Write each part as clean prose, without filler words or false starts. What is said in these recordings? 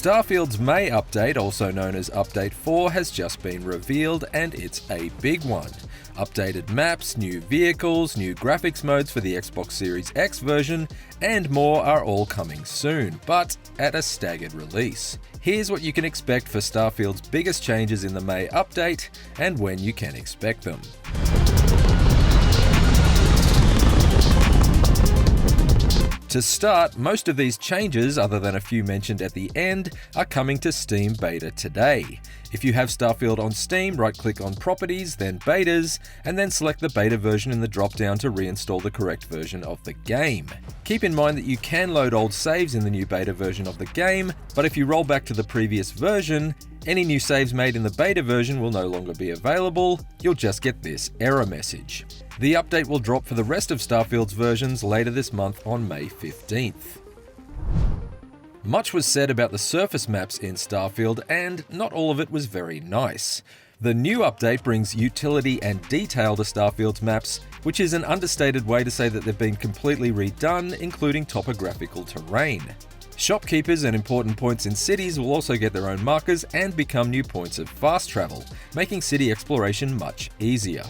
Starfield's May update, also known as Update 4, has just been revealed, and it's a big one. Updated maps, new vehicles, new graphics modes for the Xbox Series X version, and more are all coming soon, but at a staggered release. Here's what you can expect for Starfield's biggest changes in the May update, and when you can expect them. To start, most of these changes, other than a few mentioned at the end, are coming to Steam Beta today. If you have Starfield on Steam, right-click on Properties, then Betas, and then select the beta version in the drop-down to reinstall the correct version of the game. Keep in mind that you can load old saves in the new beta version of the game, but if you roll back to the previous version, any new saves made in the beta version will no longer be available. You'll just get this error message. The update will drop for the rest of Starfield's versions later this month on May 15th. Much was said about the surface maps in Starfield, and not all of it was very nice. The new update brings utility and detail to Starfield's maps, which is an understated way to say that they've been completely redone, including topographical terrain. Shopkeepers and important points in cities will also get their own markers and become new points of fast travel, making city exploration much easier.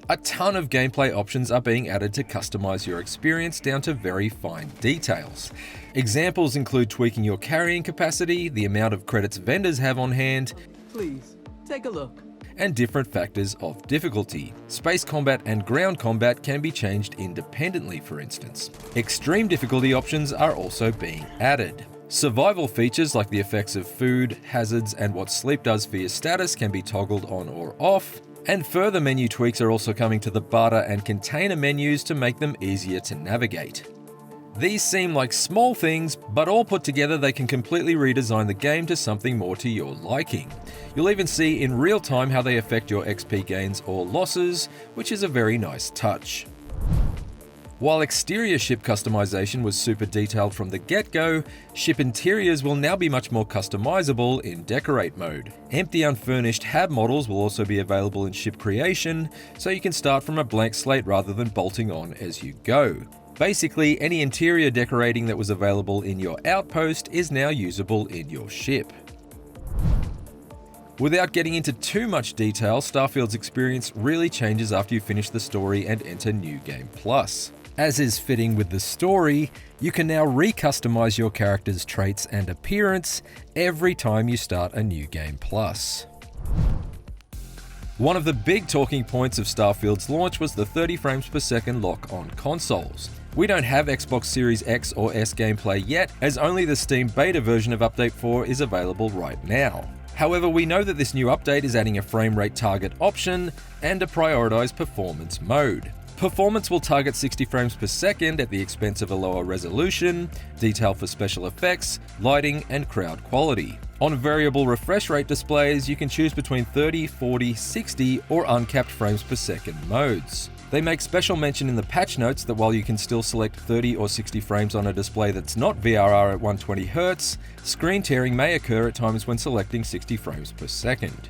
A ton of gameplay options are being added to customize your experience down to very fine details. Examples include tweaking your carrying capacity, the amount of credits vendors have on hand, please, take a look, and different factors of difficulty. Space combat and ground combat can be changed independently, for instance. Extreme difficulty options are also being added. Survival features like the effects of food, hazards, and what sleep does for your status can be toggled on or off. And further menu tweaks are also coming to the barter and container menus to make them easier to navigate. These seem like small things, but all put together they can completely redesign the game to something more to your liking. You'll even see in real time how they affect your XP gains or losses, which is a very nice touch. While exterior ship customization was super detailed from the get-go, ship interiors will now be much more customizable in Decorate mode. Empty unfurnished HAB models will also be available in ship creation, so you can start from a blank slate rather than bolting on as you go. Basically, any interior decorating that was available in your outpost is now usable in your ship. Without getting into too much detail, Starfield's experience really changes after you finish the story and enter New Game Plus. As is fitting with the story, you can now re-customize your character's traits and appearance every time you start a New Game Plus. One of the big talking points of Starfield's launch was the 30 frames per second lock on consoles. We don't have Xbox Series X or S gameplay yet, as only the Steam beta version of Update 4 is available right now. However, we know that this new update is adding a frame rate target option and a prioritized performance mode. Performance will target 60 frames per second at the expense of a lower resolution, detail for special effects, lighting, and crowd quality. On variable refresh rate displays, you can choose between 30, 40, 60, or uncapped frames per second modes. They make special mention in the patch notes that while you can still select 30 or 60 frames on a display that's not VRR at 120Hz, screen tearing may occur at times when selecting 60 frames per second.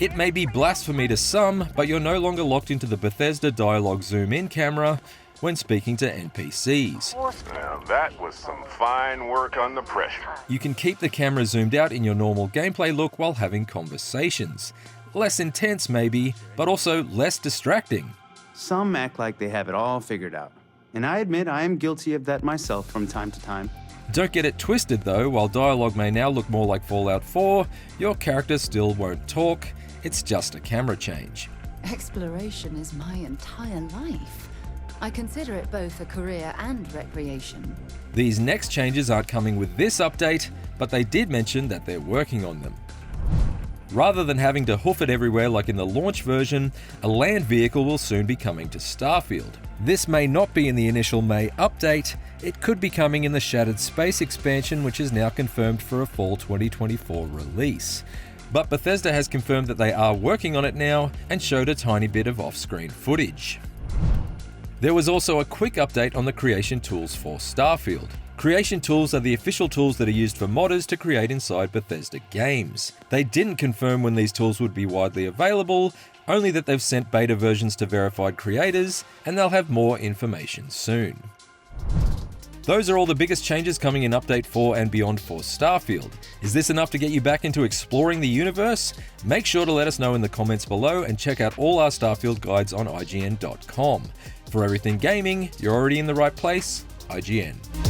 It may be blasphemy to some, but you're no longer locked into the Bethesda dialogue zoom-in camera when speaking to NPCs. Now that was some fine work under pressure. You can keep the camera zoomed out in your normal gameplay look while having conversations. Less intense maybe, but also less distracting. Some act like they have it all figured out, and I admit I am guilty of that myself from time to time. Don't get it twisted though, while dialogue may now look more like Fallout 4, your character still won't talk, it's just a camera change. Exploration is my entire life. I consider it both a career and recreation. These next changes aren't coming with this update, but they did mention that they're working on them. Rather than having to hoof it everywhere like in the launch version, a land vehicle will soon be coming to Starfield. This may not be in the initial May update, it could be coming in the Shattered Space expansion, which is now confirmed for a fall 2024 release. But Bethesda has confirmed that they are working on it now and showed a tiny bit of off-screen footage. There was also a quick update on the creation tools for Starfield. Creation tools are the official tools that are used for modders to create inside Bethesda games. They didn't confirm when these tools would be widely available, only that they've sent beta versions to verified creators, and they'll have more information soon. Those are all the biggest changes coming in Update 4 and beyond for Starfield. Is this enough to get you back into exploring the universe? Make sure to let us know in the comments below and check out all our Starfield guides on IGN.com. For everything gaming, you're already in the right place, IGN.